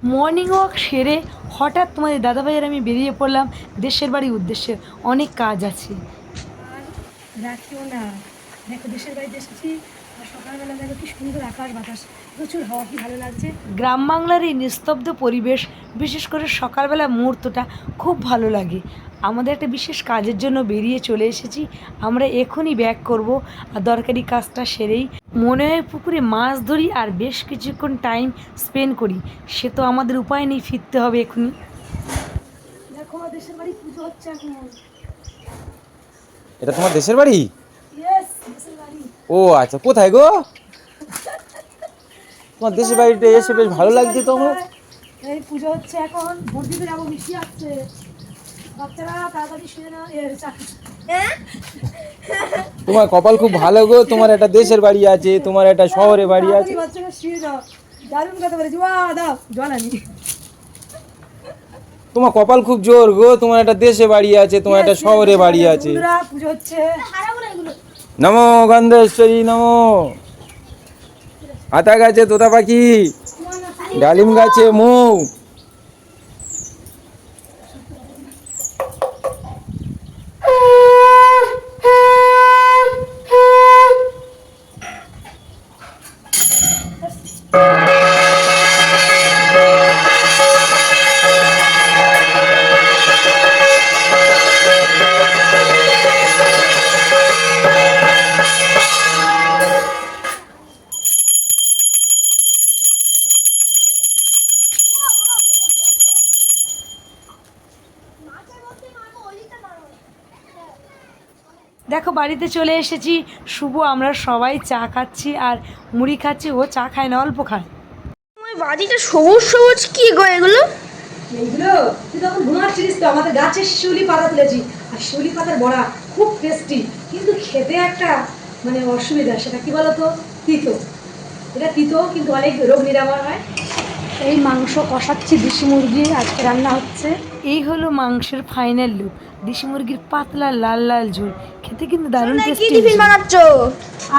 Morning walk সেরে হঠাৎ তোমাদের দাদাভাই আর আমি বেরিয়ে পড়লাম দেশের বাড়ির উদ্দেশ্যে। অনেক কাজ আছে। আর রাখিও না, দেখো দেশের বাড়িতে এসেছি আর সকালবেলা দেখো কি সুন্দর আকাশ বাতাস, প্রচুর হাওয়া, কি ভালো লাগছে। গ্রাম বাংলার এই নিস্তব্ধ পরিবেশ, বিশেষ করে সকালবেলা মুহূর্তটা খুব ভালো লাগে। আমাদের একটা বিশেষ কাজের জন্য বেরিয়ে চলে এসেছি। আমরা এখনই ব্যাক করব আর দরকারি কাজটা সেরেই মনে হয় পুকুরে মাছ ধরি আর বেশ কিছুক্ষণ টাইম স্পেন্ড করি। সে তো আমাদের উপায় নেই, ফিরতে হবে এখনই। দেখো দেশের বাড়ি পুজো হচ্ছে এখন। এটা তোমার দেশের বাড়ি? ইয়েস, দেশের বাড়ি। ও আচ্ছা, কোথায় গো? তোমার দেশের বাড়িতে এসে বেশ ভালো লাগছে তো আমার। এই পুজো হচ্ছে এখন, ভোট দিতে যাবো, মিষ্টি আসছে। বাচ্চারা তাড়াতাড়ি শুয়ে না। তোমার কপাল খুব ভালো গো, তোমার একটা দেশের বাড়ি আছে, তোমার একটা শহরে বাড়ি আছে। বাচ্চারা শুয়ে যাও। দারুণ কথা বলেছি। দাও জল আনি। তোমার কপাল খুব জোর গো, তোমার একটা দেশে বাড়ি আছে, তোমার একটা শহরে বাড়ি আছে। পুজো হচ্ছে। নমো গন্ধেশ্বরী নমো। আতা গাছে তোতা পাখি, ডালিম গাছে মৌ। দেখো বাড়িতে চলে এসেছি। শুভ আমরা সবাই চা খাচ্ছি আর মুড়ি খাচ্ছি। ও চা খায় না, অল্প খায়। আমার বাড়িটা সবুজ সবুজ কি গো এগুলো? এইগুলো তুই তখন ঘুমাচ্ছিস তো, আমাদের গাছের শিউলি পাতা তুলেছি আর শিউলি পাতার বড়া খুব টেস্টি, কিন্তু খেতে একটা মানে অসুবিধা। সেটা কি বলতো, তিতো। এটা তিতো কিন্তু অনেক রোগ নিরাময় হয়। এই মাংস কষাচ্ছি, দেশি মুরগি আজকে রান্না হচ্ছে। এই হলো মাংসের ফাইনাল লুক, দেশি মুরগির পাতলা লাল লাল ঝোল, খেতে কিন্তু দারুণ কি টেস্টি। টিফিন বানাচ্ছো?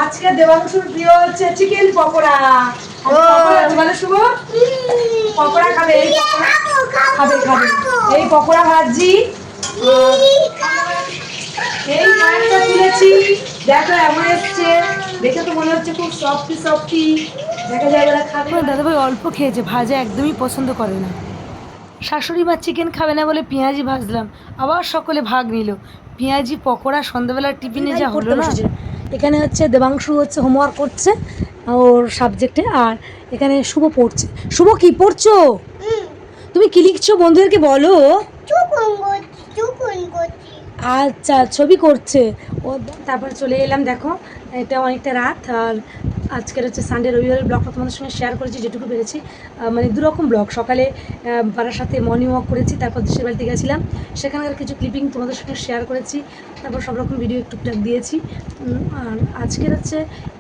আজকে দেবাংশুর প্রিয় হচ্ছে চিকেন পকোড়া। বলে শুভ পকোড়া খাবে, এই খাবে খাবে এই পকোড়া ভাজি। এই মাছটা তুলেছি, দেখো এমন এসছে, দেখে তো মনে হচ্ছে খুব সফটি সফটি। দেখা যায় ওরা খাবে। দাদাভাই অল্প খেয়েছে, ভাজা একদমই পছন্দ করে না। শাশুড়ি মা চিকেন খাবে না বলে পেঁয়াজি ভাজলাম, আবার সকলে ভাগ নিল। পেঁয়াজি পকোড়া সন্ধ্যাবেলার টিফিনে যা হলো না। এখানে হচ্ছে দেবাংশু হচ্ছে হোমওয়ার্ক করছে ওর সাবজেক্টে, আর এখানে শুভ পড়ছে। শুভ কি পড়ছো তুমি, কি লিখছো বন্ধুদেরকে বলো? আচ্ছা, ছবি করছে ও। তারপর চলে এলাম, দেখো এটা অনেকটা রাত। আর আজকের হচ্ছে সানডে, রবিবারের ব্লগটা তোমাদের সঙ্গে শেয়ার করেছি যেটুকু পেরেছি। মানে দুরকম ব্লগ। সকালে পাড়ার সাথে মর্নিং ওয়াক করেছি, তারপর দেশের বাড়িতে গেছিলাম, সেখানকার কিছু ক্লিপিং তোমাদের সঙ্গে শেয়ার করেছি। তারপর সব রকম ভিডিও টুকটাক দিয়েছি। আর আজকের হচ্ছে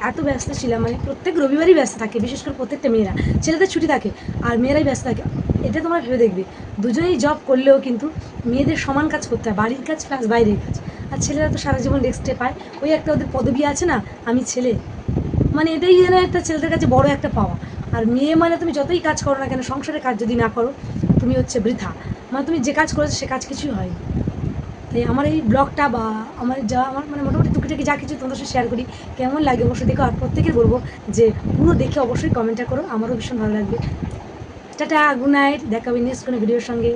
এত ব্যস্ত ছিলাম, মানে প্রত্যেক রবিবারই ব্যস্ত থাকে, বিশেষ করে প্রত্যেকটা মেয়েরা। ছেলেদের ছুটি থাকে আর মেয়েরাই ব্যস্ত থাকে। এটা তোমরা ভেবে দেখবে, দুজনেই জব করলেও কিন্তু মেয়েদের সমান কাজ করতে হয়, বাড়ির কাজ প্লাস বাইরের কাজ। আর ছেলেরা তো সারা জীবন রেস্টে পায়, ওই একটা ওদের পদবি আছে না, আমি ছেলে, মানে এটাই যেন একটা ছেলেদের কাছে বড় একটা পাওয়া। আর মেয়ে মানে তুমি যতই কাজ করো না কেন, সংসারের কাজ যদি না করো তুমি হচ্ছে বৃথা, মানে তুমি যে কাজ করেছো সে কাজ কিছুই হয়। তাই আমার এই ব্লগটা বা আমার মানে মোটামুটি টুকিটাকি যা কিছু তোমাদের সাথে শেয়ার করি, কেমন লাগে অবশ্যই দেখো। আর প্রত্যেকের বলবো যে পুরো দেখে অবশ্যই কমেন্টটা করো, আমারও ভীষণ ভালো লাগবে। টাটা, গুড নাইট, দেখা হবে নেক্সট কোনো ভিডিওর সঙ্গে।